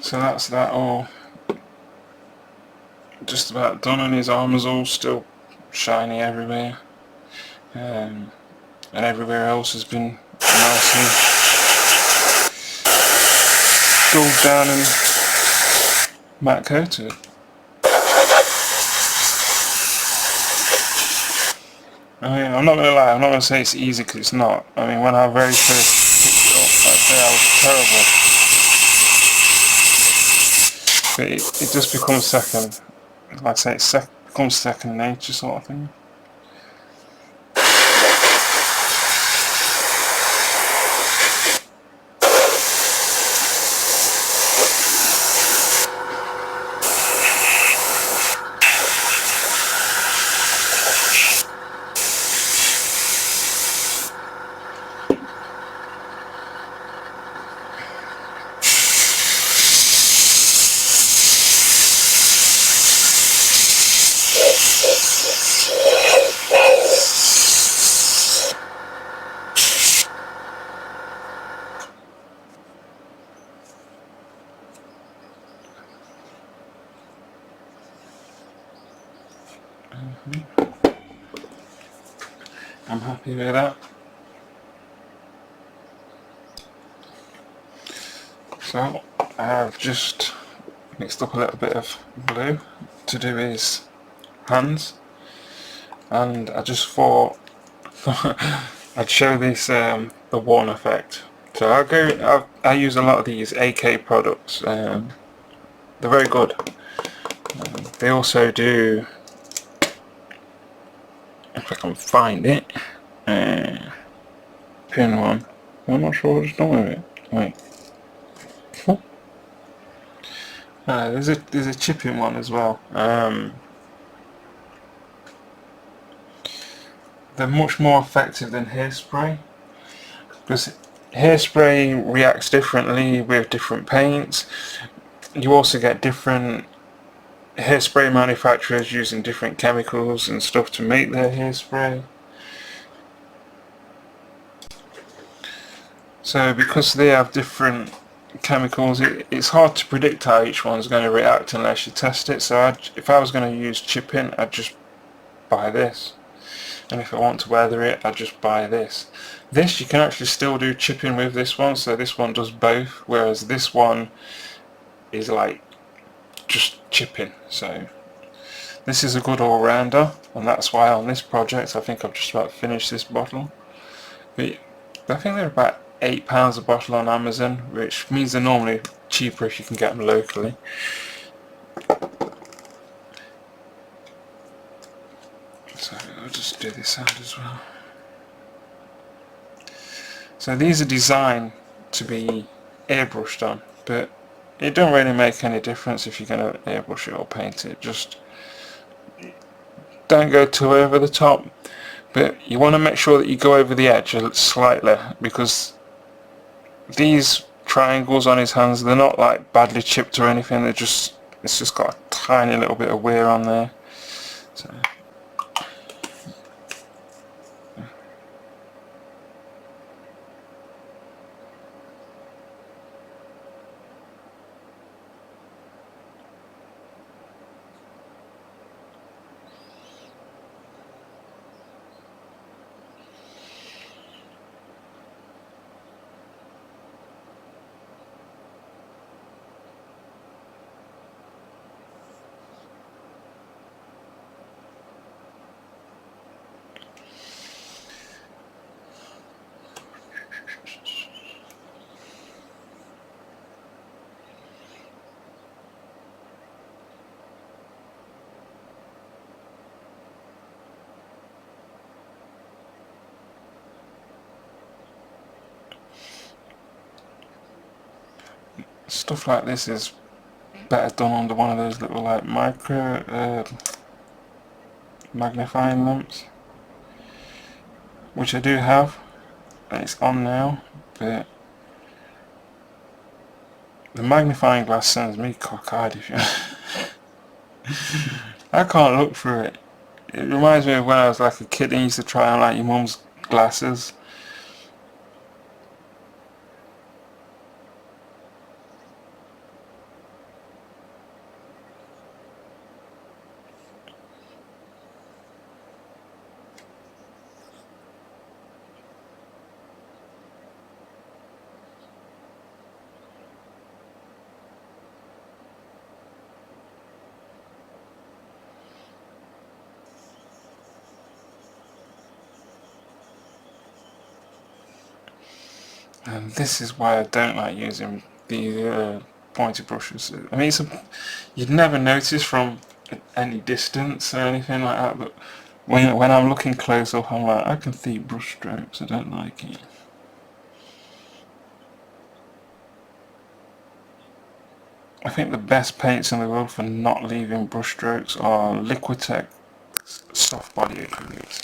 So that's that all just about done, and his armour's all still shiny everywhere, and everywhere else has been nicely dulled down and matte coated. I mean, I'm not going to lie, I'm not going to say it's easy because it's not. I mean, when I very first picked it up, I'd say I was terrible. But it just becomes second, like I say, it becomes second nature sort of thing. I'm happy with that. So I've just mixed up a little bit of blue to do his hands, and I just thought I'd show this the worn effect. So I use a lot of these AK products. They're very good. They also do, if I can find it, pin one. I'm not sure what's done with it. Wait. There's a chipping one as well. They're much more effective than hairspray, because hairspray reacts differently with different paints. You also get different hairspray manufacturers using different chemicals and stuff to make their hairspray. So because they have different chemicals, it's hard to predict how each one's going to react unless you test it. So if I was going to use chipping, I'd just buy this, and if I want to weather it, I'd just buy this. This, you can actually still do chipping with this one, so this one does both, whereas this one is like just chipping. So this is a good all-rounder, and that's why on this project I think I've just about finished this bottle. But I think they're about £8 a bottle on Amazon, which means they're normally cheaper if you can get them locally. So I'll just do this side as well. So these are designed to be airbrushed on, but it don't really make any difference if you're going to airbrush it or paint it. Just don't go too over the top, but you want to make sure that you go over the edge slightly, because these triangles on his hands, they're not like badly chipped or anything, it's just got a tiny little bit of wear on there. So stuff like this is better done under one of those little like micro magnifying lamps, which I do have, and it's on now, but the magnifying glass sends me cockeyed if you I can't look through it. It reminds me of when I was like a kid and used to try on like your mum's glasses. And this is why I don't like using the pointed brushes. I mean, you'd never notice from any distance or anything like that, but when I'm looking close up, I'm like, I can see brush strokes, I don't like it. I think the best paints in the world for not leaving brush strokes are Liquitex soft body acrylics.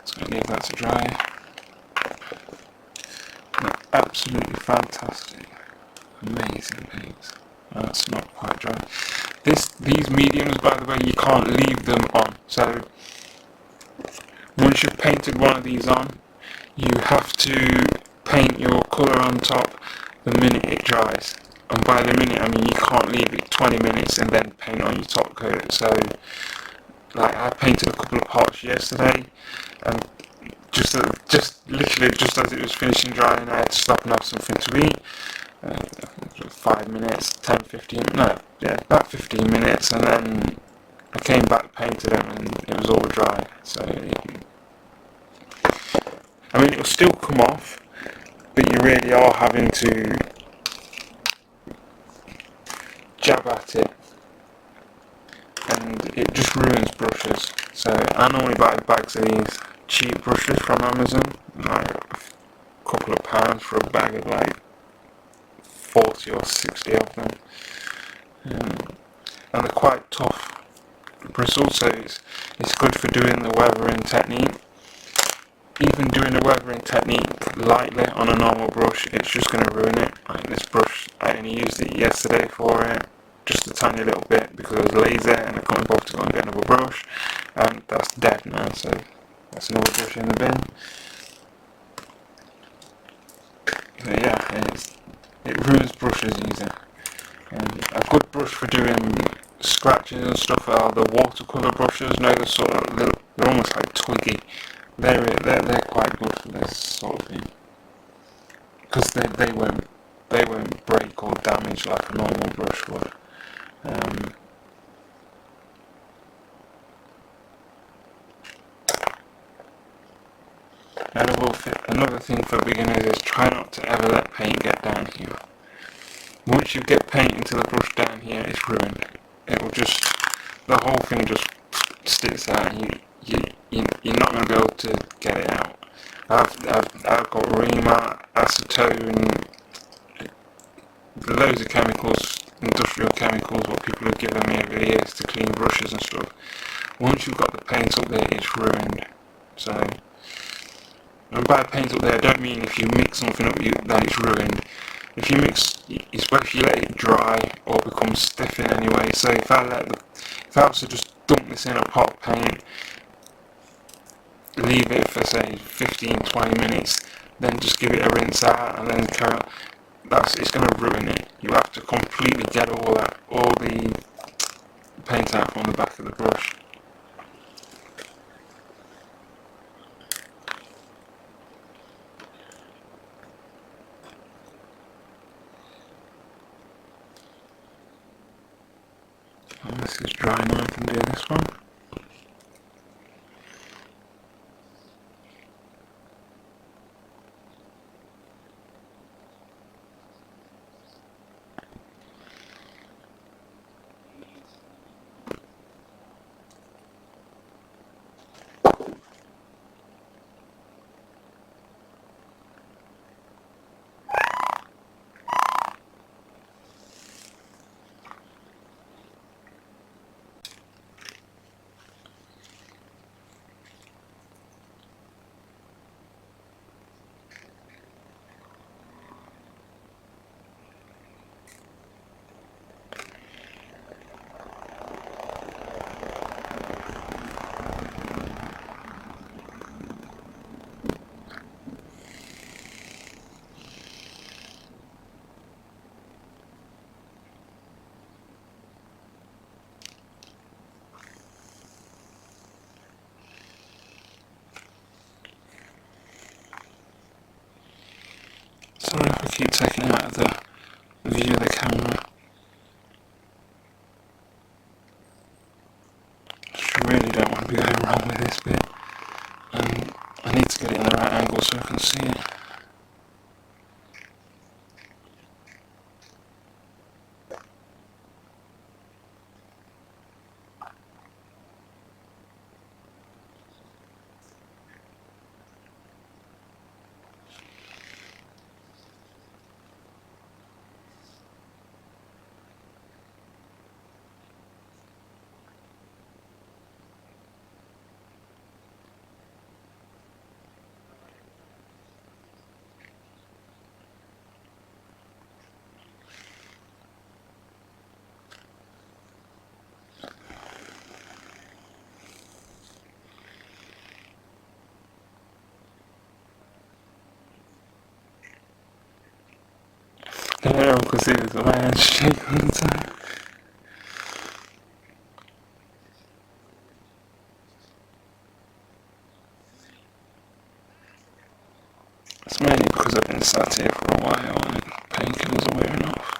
So I'm going to leave that to dry. They're absolutely fantastic. Amazing paints. That's not quite dry. These mediums, by the way, you can't leave them on. So once you've painted one of these on, you have to paint your colour on top the minute it dries. And by the minute, I mean you can't leave it 20 minutes and then paint on your top coat. So, like, I painted a couple of parts yesterday, and just literally just as it was finishing drying, I had to stop and have something to eat. 5 minutes, 10, 15, no, yeah, about 15 minutes, and then I came back, painted them, and it was all dry. So, I mean, it'll still come off, but you really are having to jab at it, and it just ruins brushes. So I normally buy bags of these cheap brushes from Amazon, like a couple of pounds for a bag of like 40 or 60 of them, and they're quite tough bristles, so it's good for doing the weathering technique. Even doing the weathering technique lightly on a normal brush, it's just going to ruin it. Like this brush, I only used it yesterday for it, just a tiny little bit, because I was lazy and I couldn't bother to go and get another brush, and that's dead now, so that's another brush in the bin. So yeah, it ruins brushes easy. A good brush for doing scratches and stuff are the watercolour brushes. No, they're sort of they're almost like twiggy. They're quite good for this sort of thing, because they won't break or damage like a normal brush would. And another thing for beginners is try not to ever let paint get down here. Once you get paint into the brush down here, it's ruined. It will just, the whole thing just sticks out, and you're not going to be able to get it out. I've got Rima, acetone, loads of chemicals, industrial chemicals, what people have given me over the years to clean brushes and stuff. Once you've got the paint up there, it's ruined. So, and by paint up there, I don't mean if you mix something up that it's ruined. If you if you let it dry or become stiff in any way. So if I was to just dump this in a pot of paint, leave it for say 15-20 minutes, then just give it a rinse out and then carry on, it's going to ruin it. You have to completely get all the paint out from the back of the brush. And this is dry now, I can do this one. Sorry if I keep taking it out of the view of the camera. Just really don't want to be going wrong with this bit. I need to get it in the right angle so I can see it. Yeah, because it was the way I shake all the time. It's mainly because I've been sat here for a while and painkillers are wearing off.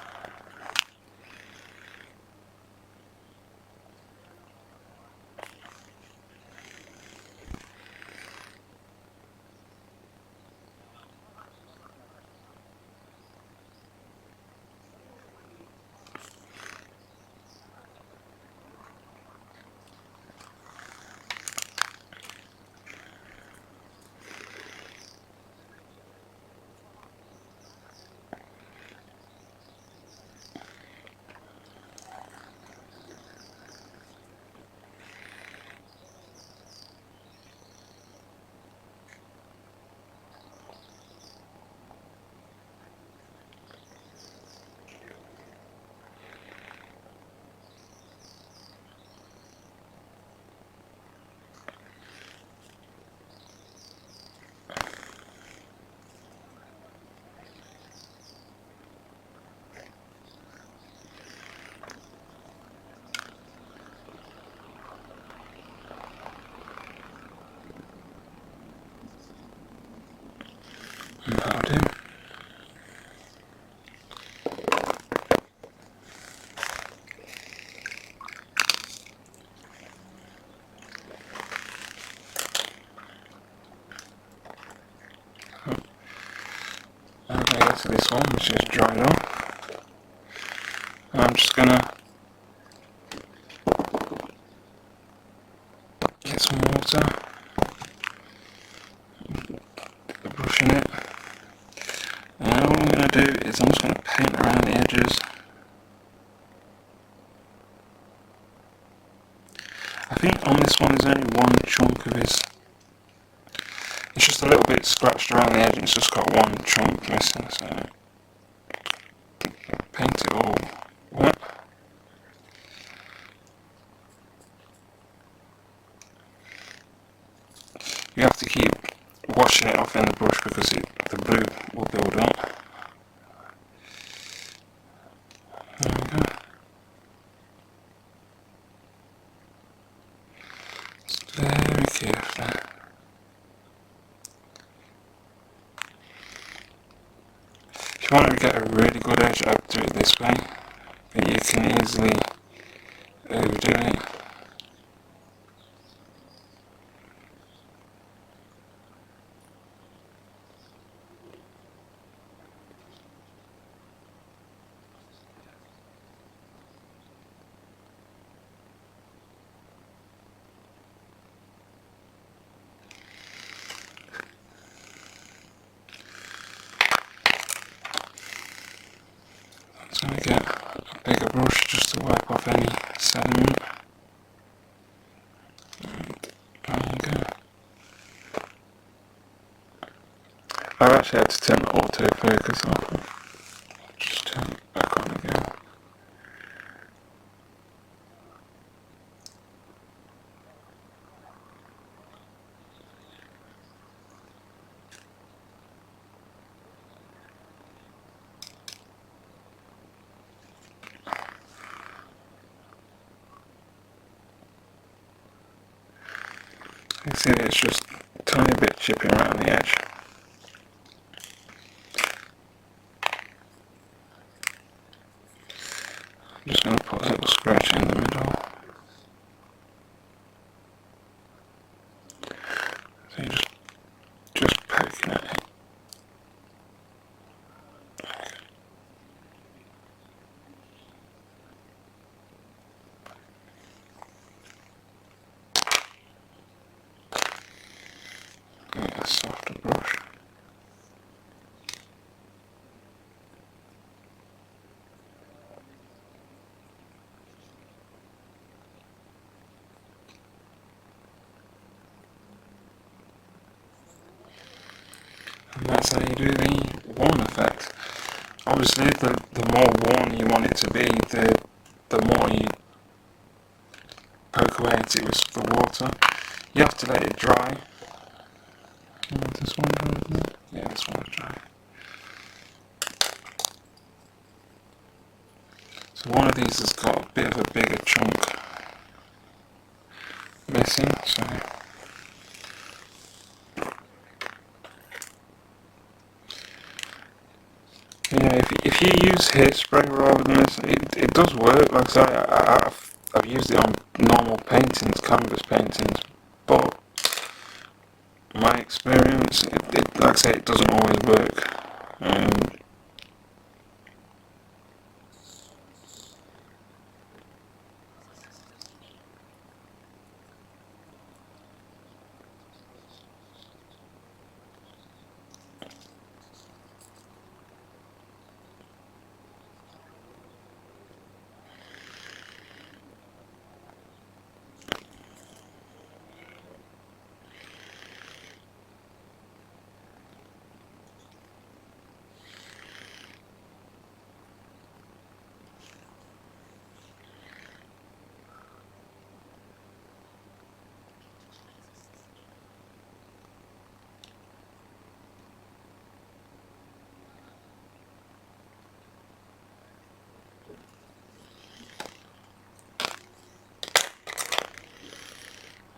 That'll do. Okay, to this one, which is dried off. And I'm just gonna get some water, dip the brush in it, and all I'm gonna do is I'm just gonna paint around the edges. I think on this one there's only one chunk of his. It's just a little bit scratched around the edge and it's just got one chunk missing, so paint it all wet. You have to keep washing it off in the brush because the blue will build up. There we go. Just very carefully. If you want to get a really good edge, I would do it this way, but you can easily overdo it. I'm going to get a bigger brush just to wipe off any sediment. There you go. I've actually had to turn the autofocus off. Just turn it back on again. You see it's just a tiny bit chipping around the edge. I'm just going to put a little scratch in the middle. So you're just poking at it. Get a softer brush. And that's how you do the worn effect. Obviously, the more worn you want it to be, the more you poke away at it with the water. You have to let it dry. This one dry, isn't it? Yeah, this one's dry. So one of these has got a bit of a bigger chunk missing, so yeah, if you use hairspray rather than this, it does work. Like I say, I've used it on normal paintings, canvas paintings, but my experience, like I say, it doesn't always work.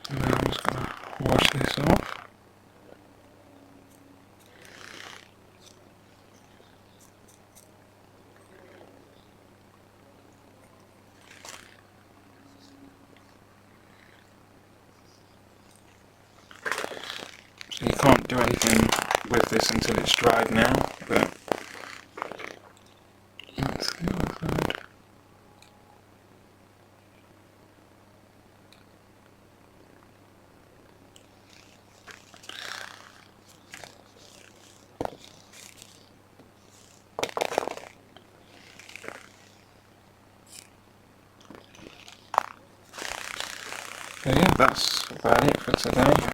And then I'm just gonna wash this off. So you can't do anything with this until it's dried now, but that's the other side. So yeah, that's about it for today.